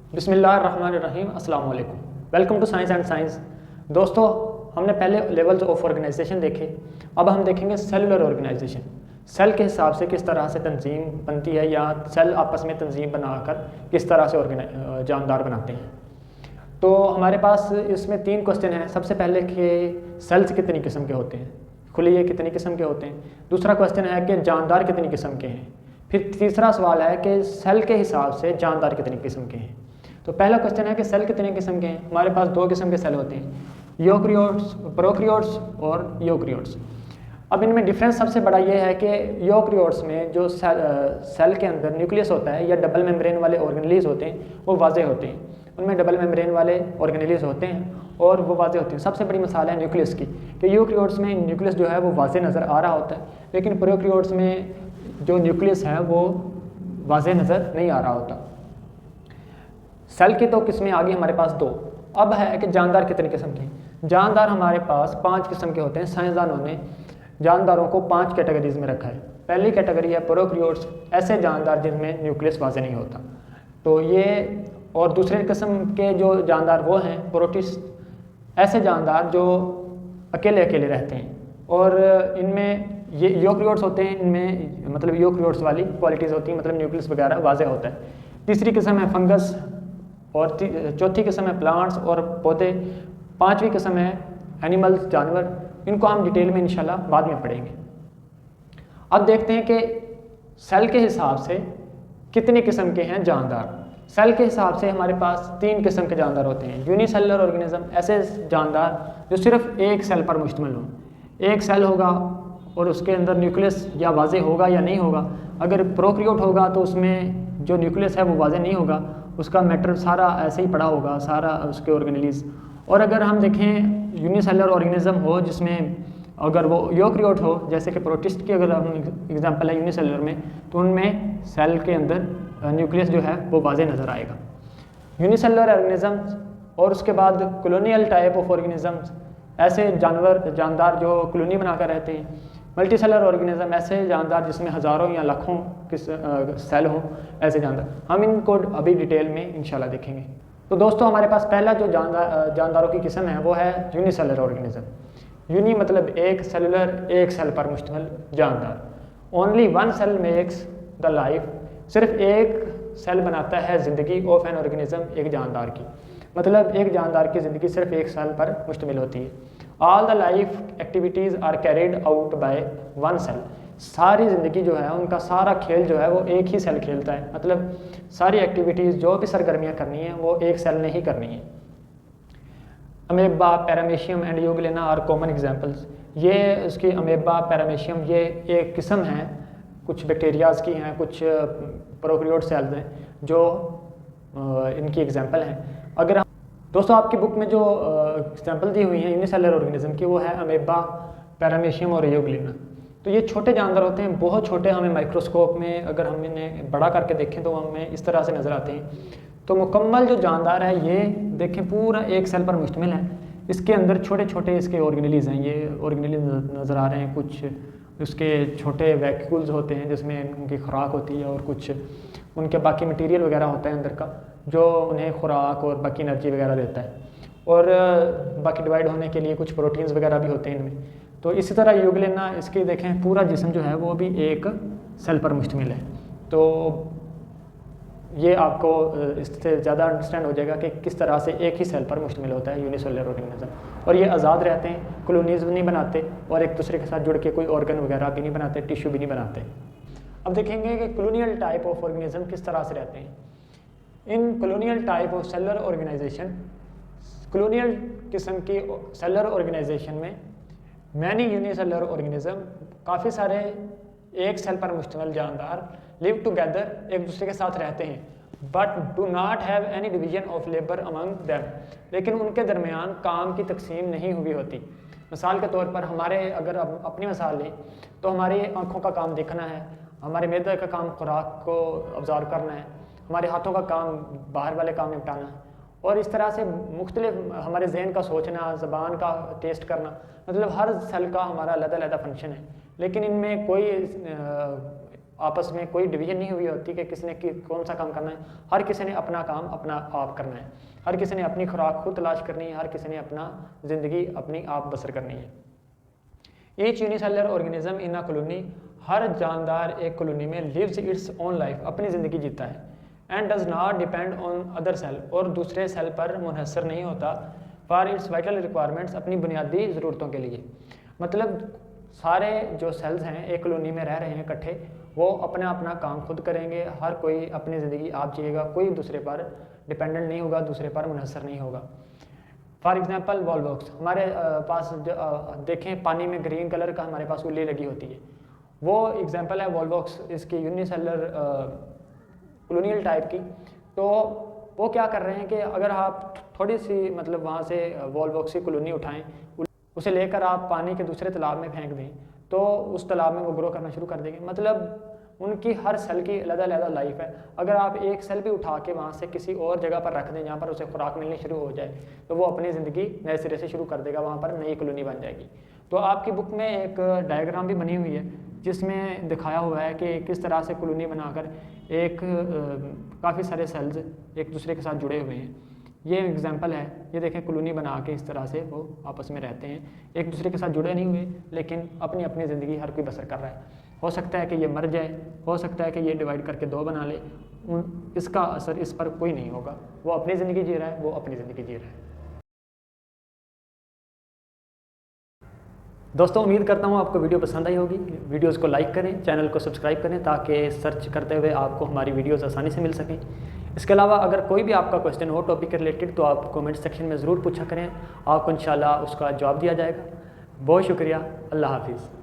बिस्मिल्लाहिर्रहमानिर्रहीम, अस्सलाम वालेकुम। Welcome to science and science. दोस्तों, हमने पहले लेवल्स ऑफ ऑर्गेनाइजेशन देखे, अब हम देखेंगे सेलुलर ऑर्गेनाइजेशन। सेल के हिसाब से किस तरह से तंजीम बनती है या सेल आपस में तंजीम बनाकर किस तरह से जानदार बनाते हैं। तो हमारे पास इसमें 3 क्वेश्चन हैं। सबसे पहले कि सेल्स कितनी किस्म के होते हैं, खुलिये कितनी किस्म के होते हैं। दूसरा क्वेश्चन है कि जानदार कितनी किस्म के हैं। फिर तीसरा सवाल है कि सेल के हिसाब से जानदार कितनी किस्म के हैं। तो पहला क्वेश्चन है कि सेल कितने किस्म के हैं। हमारे पास 2 किस्म के सेल होते हैं, यूकेरियोट्स, प्रोकैरियोट्स और यूकेरियोट्स। अब इनमें डिफरेंस सबसे बड़ा ये है कि यूकेरियोट्स में जो सेल के अंदर न्यूक्लियस होता है या डबल मेम्ब्रेन वाले ऑर्गेनेलीज होते हैं वो वाजे होते हैं। उनमें डबल मेम्ब्रेन वाले ऑर्गेनेलीज होते हैं और वो वाजे होते हैं। सबसे बड़ी मिसाल है न्यूक्लियस की कि यूकेरियोट्स में न्यूक्लियस जो है वो वाजे नज़र आ रहा होता है, लेकिन प्रोकैरियोट्स में जो न्यूक्लियस है वो वाजे नज़र नहीं आ रहा होता। सेल की तो किस्में आ गई हमारे पास 2। अब है कि जानदार कितने किस्म के हैं। जानदार हमारे पास 5 किस्म के होते हैं। साइंसदानों ने जानदारों को 5 कैटेगरीज में रखा है। पहली कैटेगरी है प्रोकैरियोट्स, ऐसे जानदार जिनमें न्यूक्लियस वाजे नहीं होता। तो ये, और दूसरे किस्म के जो जानदार वो हैं प्रोटिस्ट, ऐसे जानदार जो अकेले अकेले रहते हैं और इनमें ये यूकेरियोट्स होते हैं। इनमें मतलब यूकेरियोट्स वाली क्वालिटीज़ होती हैं, मतलब न्यूक्लियस वगैरह वाजे होता है। तीसरी किस्म है फंगस और चौथी किस्म है प्लांट्स और पौधे। 5वीं किस्म है एनिमल्स, जानवर। इनको हम डिटेल में इंशाल्लाह बाद में पढ़ेंगे। अब देखते हैं कि सेल के हिसाब से कितनी किस्म के हैं जानदार। सेल के हिसाब से हमारे पास 3 किस्म के जानदार होते हैं। यूनिसेलुलर ऑर्गेनिज्म, ऐसे जानदार जो सिर्फ एक सेल पर मुश्तमिल हों। एक सेल होगा और उसके अंदर न्यूक्लियस या वाजे होगा या नहीं होगा। अगर प्रोकैरियोट होगा तो उसमें जो न्यूक्लियस है वो वाजे नहीं होगा, उसका मैटर सारा ऐसे ही पड़ा होगा, सारा उसके ऑर्गेनेलीज। और अगर हम देखें यूनिसेलुलर ऑर्गेनिज्म हो जिसमें अगर वो यूकेरियोट हो, जैसे कि प्रोटिस्ट की अगर हम एग्जांपल है यूनिसेलुलर में, तो उनमें सेल के अंदर न्यूक्लियस जो है वो वाजे नज़र आएगा। यूनिसेलुलर ऑर्गेनिजम्स और उसके बाद कॉलोनियल टाइप ऑफ ऑर्गेनिजम्स, ऐसे जानदार जो कॉलोनी बनाकर रहते हैं। मल्टीसेलुलर ऑर्गेनिज्म, ऐसे जानदार जिसमें हज़ारों या लाखों के सेल हों, ऐसे जानदार। हम इनको अभी डिटेल में इंशाल्लाह देखेंगे। तो दोस्तों, हमारे पास पहला जो जानदारों की किस्म है वो है यूनिसेलुलर ऑर्गेनिज्म। यूनि मतलब एक, सेलुलर एक सेल पर मुश्तमिल जानदार। Only one cell makes the life, सिर्फ एक सेल बनाता है ज़िंदगी ऑफ एन ऑर्गेनिज्म, एक जानदार की। मतलब एक जानदार की ज़िंदगी सिर्फ एक सेल पर मुश्तमिल होती है। All the life activities are carried out by one cell. सारी ज़िंदगी जो है, उनका सारा खेल जो है वो एक ही सेल खेलता है। मतलब सारी एक्टिविटीज़, जो भी सरगर्मियाँ करनी है वो एक सेल ने ही करनी है। Amoeba, paramecium and euglena are common examples. ये उसकी अमेबा, पैरामीशियम, ये एक किस्म है, कुछ बैक्टीरियाज़ की हैं, कुछ प्रोकैरियोट सेल्स हैं जो इनकी एग्जाम्पल हैं। अगर दोस्तों आपकी बुक में जो एग्जाम्पल दी हुई हैं यूनिसेलुलर ऑर्गेनिज्म की, वो है अमेबा, पैरामीशियम और यूग्लेना। तो ये छोटे जानदार होते हैं, बहुत छोटे। हमें माइक्रोस्कोप में अगर हम इन्हें बड़ा करके देखें तो हमें इस तरह से नज़र आते हैं। तो मुकम्मल जो जानदार है ये देखें पूरा एक सेल पर मुश्तमिल है। इसके अंदर छोटे छोटे इसके ऑर्गेनेलीज हैं, ये ऑर्गेनेलीज नज़र आ रहे हैं। कुछ उसके छोटे वैक्यूल्स होते हैं जिसमें उनकी खुराक होती है और कुछ उनके बाकी मटेरियल वगैरह होता है अंदर का, जो उन्हें खुराक और बाकी एनर्जी वगैरह देता है। और बाकी डिवाइड होने के लिए कुछ प्रोटीन्स वगैरह भी होते हैं इनमें। तो इसी तरह यूग्लेना, इसके देखें पूरा जिस्म जो है वो भी एक सेल पर मुश्तमिल है। तो ये आपको इससे ज़्यादा अंडरस्टैंड हो जाएगा कि किस तरह से एक ही सेल पर मुश्तमिल होता है यूनिसेलुलर ऑर्गेनिज्म। और ये आज़ाद रहते हैं, कॉलोनीज़ नहीं बनाते और एक दूसरे के साथ जुड़ के कोई ऑर्गन वगैरह भी नहीं बनाते, टिश्यू भी नहीं बनाते। अब देखेंगे कि कॉलोनियल टाइप ऑफ ऑर्गेनिज्म किस तरह से रहते हैं। In colonial type of cellular organisation, colonial किस्म की सेलुलर ऑर्गेनाइजेशन में मैनी यूनिसेलुलर ऑर्गेनिज्म, काफ़ी सारे एक सेल पर मुश्तमिल जानदार लिव टुगेदर, एक दूसरे के साथ रहते हैं, but do not have any division of labour among them. लेकिन उनके दरमियान काम की तकसीम नहीं हुई होती। मिसाल के तौर पर हमारे, अगर अपनी मिसाल लें तो हमारी आँखों का काम देखना है, हमारे मैदे का काम खुराक को ऑब्जर्व करना है, हमारे हाथों का काम बाहर वाले काम निपटाना है। और इस तरह से मुख्तलिफ हमारे जहन का सोचना, ज़बान का टेस्ट करना, मतलब हर सेल का हमारा अलग अलग फंक्शन है। लेकिन इनमें कोई आपस में कोई डिवीजन नहीं हुई होती कि किसने कौन सा काम करना है। हर किसी ने अपना काम अपना आप करना है, हर किसी ने अपनी खुराक खुद तलाश करनी है, हर किसी ने अपना ज़िंदगी अपनी आप बसर करनी है। Each unicellular organism in a colony, हर जानदार एक कॉलोनी में लिव्स इट्स ओन लाइफ, अपनी ज़िंदगी जीता है। And does not depend on other cell, और दूसरे सेल पर मुनहसर नहीं होता। फॉर इट्स वाइटल रिक्वायरमेंट्स, अपनी बुनियादी ज़रूरतों के लिए। मतलब सारे जो सेल्स हैं एक कॉलोनी में रह रहे हैं इकट्ठे, वो अपना अपना काम खुद करेंगे, हर कोई अपनी ज़िंदगी आप जिएगा, कोई दूसरे पर डिपेंडेंट नहीं होगा, दूसरे पर मुनहसर नहीं होगा। फॉर एग्जांपल वॉलवॉक्स, हमारे पास देखें पानी में ग्रीन कलर का हमारे पास उल्ली लगी होती है, वो एग्जांपल है वॉलवॉक्स इसकी यूनिसेलुलर कॉलोनियल टाइप की। तो वो क्या कर रहे हैं कि अगर आप थोड़ी सी मतलब वहाँ से वॉलवॉक्स की कॉलोनी उठाएं, उसे लेकर आप पानी के दूसरे तालाब में फेंक दें, तो उस तालाब में वो ग्रो करना शुरू कर देंगे। मतलब उनकी हर सेल की अलग-अलग लाइफ है। अगर आप एक सेल भी उठा के वहाँ से किसी और जगह पर रख दें जहाँ पर उसे खुराक मिलनी शुरू हो जाए, तो वो अपनी ज़िंदगी नए सिरे से शुरू कर देगा, वहाँ पर नई कॉलोनी बन जाएगी। तो आपकी बुक में एक डायग्राम भी बनी हुई है जिसमें दिखाया हुआ है कि किस तरह से कॉलोनी बनाकर एक काफ़ी सारे सेल्स एक दूसरे के साथ जुड़े हुए हैं। ये एग्जांपल है, ये देखें कॉलोनी बना के इस तरह से वो आपस में रहते हैं, एक दूसरे के साथ जुड़े नहीं हुए, लेकिन अपनी अपनी ज़िंदगी हर कोई बसर कर रहा है। हो सकता है कि ये मर जाए, हो सकता है कि ये डिवाइड करके दो बना ले, इसका असर इस पर कोई नहीं होगा। वो अपनी ज़िंदगी जी रहा है, वो अपनी ज़िंदगी जी रहा है। दोस्तों उम्मीद करता हूँ आपको वीडियो पसंद आई होगी। वीडियोज़ को लाइक करें, चैनल को सब्सक्राइब करें ताकि सर्च करते हुए आपको हमारी वीडियोज़ आसानी से मिल सकें। इसके अलावा अगर कोई भी आपका क्वेश्चन हो टॉपिक के रिलेटेड तो आप कमेंट सेक्शन में ज़रूर पूछा करें, आपको इंशाल्लाह उसका जवाब दिया जाएगा। बहुत शुक्रिया, अल्लाह हाफिज़।